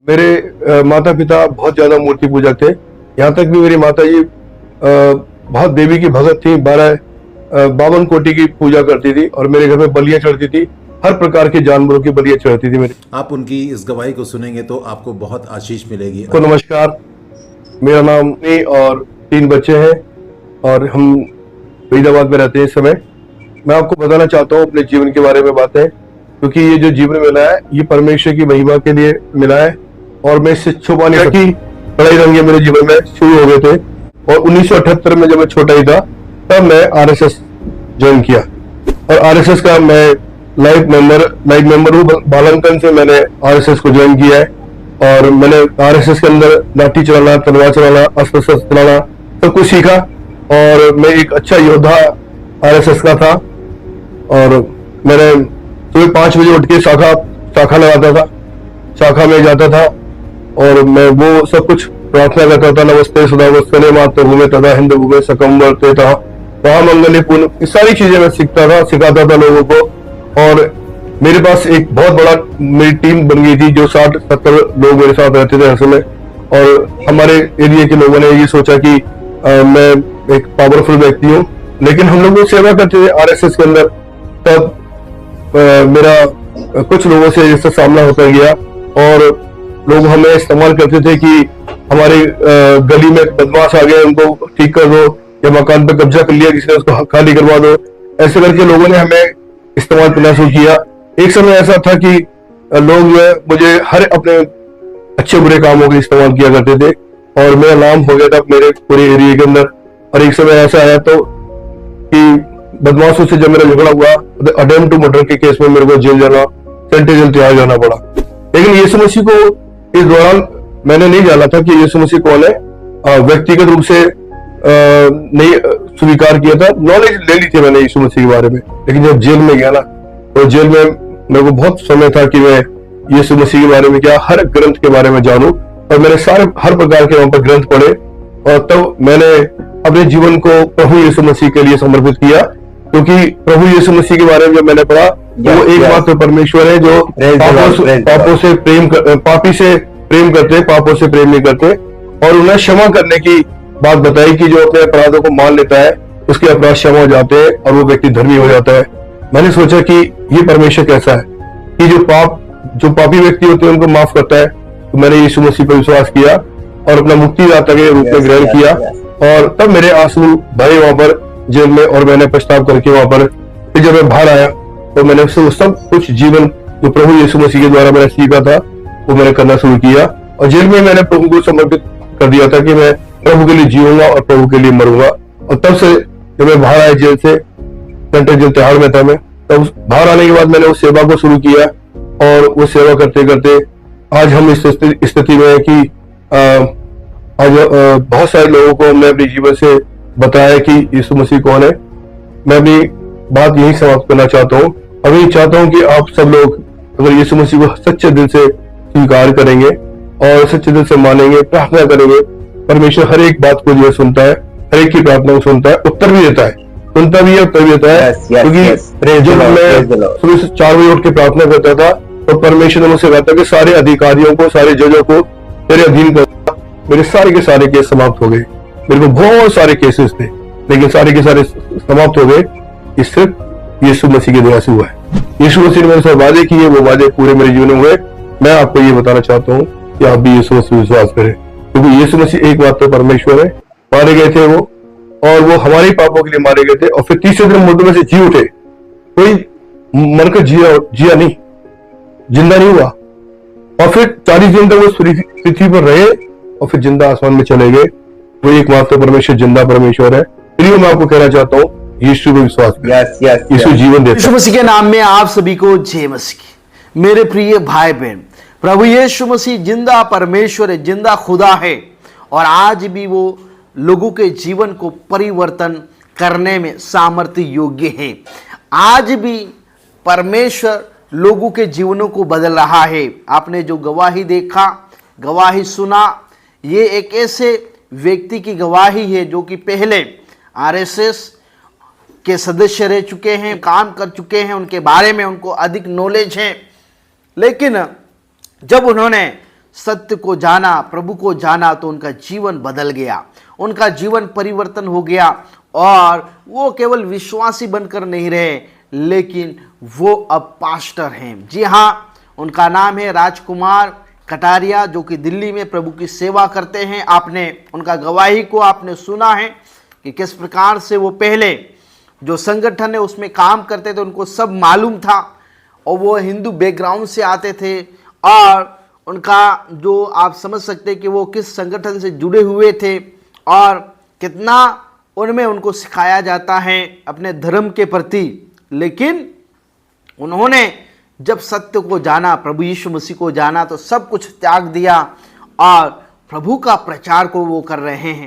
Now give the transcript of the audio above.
मेरे माता पिता बहुत ज्यादा मूर्ति पूजक थे। यहाँ तक भी मेरी माता जी बहुत देवी की भगत थी। 52 कोटि की पूजा करती थी और मेरे घर में बलियां चढ़ती थी। हर प्रकार के जानवरों की बलियां चढ़ती थी मेरी। आप उनकी इस गवाही को सुनेंगे तो आपको बहुत आशीष मिलेगी। को नमस्कार, मेरा नाम और 3 बच्चे हैं और हम फरीदाबाद में रहते हैं इस समय। मैं आपको बताना चाहता हूँ अपने जीवन के बारे में बातें, क्योंकि ये जो जीवन मिला है ये परमेश्वर की महिमा के लिए मिला है और मैं इससे छुपा नहीं सकता। कड़ाई रंगे मेरे जीवन में शुरू हो गए थे और 1978 में जब मैं छोटा ही था तब मैं आरएसएस ज्वाइन किया और आरएसएस का मैं लाइफ मेंबर हूँ। बालंकन से मैंने आरएसएस को ज्वाइन किया है और मैंने आरएसएस के अंदर लाठी चलाना, तलवार चलाना, अस्त्र शस्त्र चलाना सब कुछ सीखा और मैं एक अच्छा योद्धा आरएसएस का था। और मैंने सुबह 5 बजे उठ के शाखा लगाता था, शाखा में जाता था और मैं वो सब कुछ प्रार्थना करता था। नमस्ते सदा वत्सले मातृभूमि तथा हिंदू भूमि सकम वर्ते था, वहां मंगल्य पूर्ण, ये सारी चीजें मैं सीखता था, सिखाता था लोगों को। और मेरे पास एक बहुत बड़ा मेरी टीम बन गई थी जो 60-70 लोग मेरे साथ रहते थे हर समय। और हमारे एरिया के लोगों ने ये सोचा कि मैं एक पावरफुल व्यक्ति हूँ, लेकिन हम लोग सेवा करते थे आरएसएस के अंदर। तब मेरा कुछ लोगों से इससे सामना होता गया और लोग हमें इस्तेमाल करते थे कि हमारे गली में बदमाश आ गए, उनको ठीक कर दो, या मकान पे कब्जा कर लिया किसी ने, उसको खाली करवा दो। ऐसे करके लोगों ने हमें इस्तेमाल करना शुरू किया। एक समय ऐसा था कि लोग मुझे हर अपने अच्छे बुरे कामों के इस्तेमाल किया करते थे और मेरा नाम हो गया था मेरे पूरे एरिया के अंदर। और एक समय ऐसा आया तो कि बदमाशों से जब मेरा झगड़ा हुआ, अटेम्प्ट टू मर्डर के केस में मेरे को जेल जाना, सेंट्रल जेल तिहाड़ जाना पड़ा। लेकिन यीशु मसीह को इस दौरान मैंने नहीं जाना था कि यीशु मसीह कौन है। व्यक्तिगत रूप से नहीं स्वीकार किया था, नॉलेज ले ली थी मैंने यीशु मसीह के बारे में। लेकिन जब जेल में गया ना, तो जेल में मेरे को बहुत समय था कि मैं यीशु मसीह के बारे में क्या, हर ग्रंथ के बारे में जानूं। और मैंने हर प्रकार के वहां पर ग्रंथ पढ़े और तब मैंने अपने जीवन को प्रभु यीशु मसीह के लिए समर्पित किया। क्योंकि प्रभु यीशु मसीह के बारे में जब मैंने पढ़ा, वो एकमात्र परमेश्वर है जो पापी से प्रेम करते, पापों से प्रेम नहीं करते। और उन्हें क्षमा करने की बात बताई कि जो अपने अपराधों को मान लेता है उसके अपराध क्षमा हो जाते हैं और वो व्यक्ति धर्मी हो जाता है। मैंने सोचा कि ये परमेश्वर कैसा है कि जो पापी व्यक्ति होते हैं उनको माफ करता है। तो मैंने यीशु मसीह पर विश्वास किया और अपना मुक्तिदाता के रूप में ग्रहण किया। और तब मेरे आंसू भरे वहां पर जेल में और मैंने पछताव करके वहां पर फिर जब मैं बाहर आया तो मैंने सब कुछ जीवन जो प्रभु यीशु मसीह के द्वारा मैंने सीखा था वो मैंने करना शुरू किया। और जेल में मैंने प्रभु को समर्पित कर दिया था कि मैं प्रभु के लिए जीऊंगा और प्रभु के लिए मरूंगा। और तब से जब मैं बाहर आया जेल से, सेंट्रल जेल तिहाड़ में था मैं, तब बाहर आने के बाद मैंने उस सेवा को शुरू किया और वो सेवा करते करते आज हम इस स्थिति में है कि आज बहुत सारे लोगों को हमने अपने जीवन से बताया कि यीशु मसीह कौन है। मैं अपनी बात यही समाप्त करना चाहता हूँ। अभी चाहता हूँ कि आप सब लोग अगर यीशु मसीह को सच्चे दिल से स्वीकार करेंगे और सच्चे दिल से मानेंगे, प्रार्थना करेंगे, परमेश्वर हर एक बात को जो सुनता है, हर एक की प्रार्थना को सुनता है, उत्तर भी देता है, सुनता भी है, उत्तर भी देता है। क्योंकि जब मैं सुबह से 4 बजे उठ के प्रार्थना करता था तो परमेश्वर ने मुझसे कहा था कि सारे अधिकारियों को, सारे जजों को तेरे अधीन कर। मेरे सारे के सारे केस समाप्त हो गए। मेरे को बहुत सारे केसेस थे लेकिन सारे के सारे समाप्त हो गए। ये सिर्फ यीशु मसीह की दया से हुआ है। यीशु मसीह ने मेरे साथ वादे किए, वो वादे पूरे मेरे जीवन में हुए। मैं आपको ये बताना चाहता हूँ कि आप भी यीशु मसीह विश्वास करें, क्योंकि यीशु मसीह एकमात्र परमेश्वर है। मारे गए थे वो, और वो हमारे पापों के लिए मारे गए थे और फिर तीसरे दिन मुर्दों में से जी उठे। कोई मरकर जिया नहीं, जिंदा नहीं हुआ। और फिर 40 दिन तक वो पृथ्वी पर रहे और फिर जिंदा आसमान में चले गए। वो एकमात्र परमेश्वर जिंदा परमेश्वर है। इसलिए मैं आपको कहना चाहता हूँ यीशु पे विश्वास करें। यीशु जीवन देता है। यीशु मसीह के नाम में आप सभी को जय मसीह। मेरे प्रिय भाई बहन, प्रभु यीशु मसीह जिंदा परमेश्वर है, जिंदा खुदा है और आज भी वो लोगों के जीवन को परिवर्तन करने में सामर्थ्य योग्य है। आज भी परमेश्वर लोगों के जीवनों को बदल रहा है। आपने जो गवाही देखा, गवाही सुना, ये एक ऐसे व्यक्ति की गवाही है जो कि पहले आरएसएस के सदस्य रह चुके हैं, काम कर चुके हैं, उनके बारे में उनको अधिक नॉलेज है। लेकिन जब उन्होंने सत्य को जाना, प्रभु को जाना, तो उनका जीवन बदल गया, उनका जीवन परिवर्तन हो गया और वो केवल विश्वासी बनकर नहीं रहे, लेकिन वो अब पास्टर हैं। जी हाँ, उनका नाम है राजकुमार कटारिया, जो कि दिल्ली में प्रभु की सेवा करते हैं। आपने उनका गवाही को आपने सुना है कि किस प्रकार से वो पहले जो संगठन है उसमें काम करते थे, उनको सब मालूम था और वो हिंदू बैकग्राउंड से आते थे और उनका जो आप समझ सकते हैं कि वो किस संगठन से जुड़े हुए थे और कितना उनमें उनको सिखाया जाता है अपने धर्म के प्रति। लेकिन उन्होंने जब सत्य को जाना, प्रभु यीशु मसीह को जाना, तो सब कुछ त्याग दिया और प्रभु का प्रचार को वो कर रहे हैं।